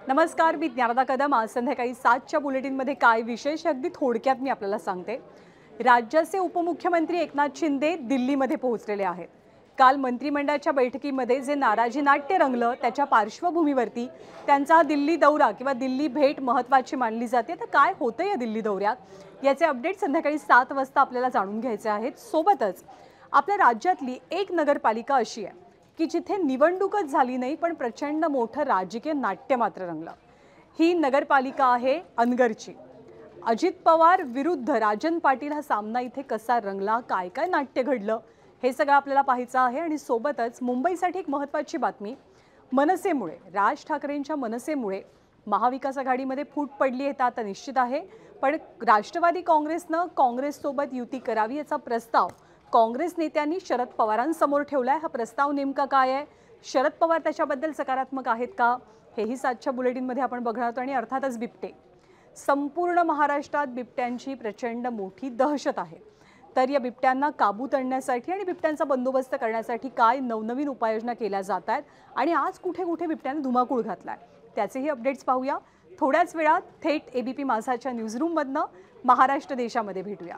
नमस्कार, मी ज्ञानदा कदम। आज संध्याकाळी 7च्या बुलेटिनमध्ये काय विशेष अगदी थोडक्यात मी आपल्याला सांगते। राज्याचे उपमुख्यमंत्री एकनाथ शिंदे दिल्लीमध्ये पोहोचलेले आहेत। काल मंत्रिमंडळाच्या बैठकीमध्ये जे नाराजी नाट्य रंगलं त्याच्या पार्श्वभूमीवरती त्यांचा दिल्ली दौरा किंवा दिल्ली भेट महत्त्वाची मानली जाते। तर काय होतं या दिल्ली दौऱ्यात याचे अपडेट संध्याकाळी 7 वाजता आपल्याला जाणून घ्यायचे आहेत। सोबतच आपल्या राज्यातली एक नगरपालिका अशी आहे की जिथे निवडणूकच झाली नाही पण प्रचंड मोठं राजकीय नाट्य मात्र रंगलं। ही नगरपालिका आहे अनगरची। अजित पवार विरुद्ध राजन पाटील हा सामना इथे कसा रंगला, काय काय नाट्य घडलं हे सगळं आपल्याला पाहायचं आहे। आणि सोबतच मुंबईसाठी एक महत्त्वाची बातमी, मनसेमुळे राज ठाकरेंच्या मनसेमुळे महाविकास आघाडीमध्ये फूट पडली आहे आता निश्चित आहे। पण राष्ट्रवादी काँग्रेसनं काँग्रेससोबत युती करावी याचा प्रस्ताव काँग्रेस नेत्यांनी शरद पवारांसमोर ठेवलाय। हा प्रस्ताव नेमका काय आहे, शरद पवार त्याच्याबद्दल सकारात्मक आहेत का, हेही 7च्या बुलेटिनमध्ये आपण बघणार आहोत। आणि अर्थातच बिबटे, संपूर्ण महाराष्ट्रात बिबट्यांची प्रचंड मोठी दहशत आहे। तर या बिबट्यांना काबूत आणण्यासाठी आणि बिबट्यांचा बंदोबस्त करण्यासाठी काय नवनवीन उपाययोजना केल्या जात आहेत आणि आज कुठे कुठे बिबट्याने धुमाकूळ घातलाय त्याचेही अपडेट्स पाहूया। थोड्याच वेळात थेट एबीपी माझाच्या न्यूजरूममधनं महाराष्ट्र देशामध्ये भेटूया।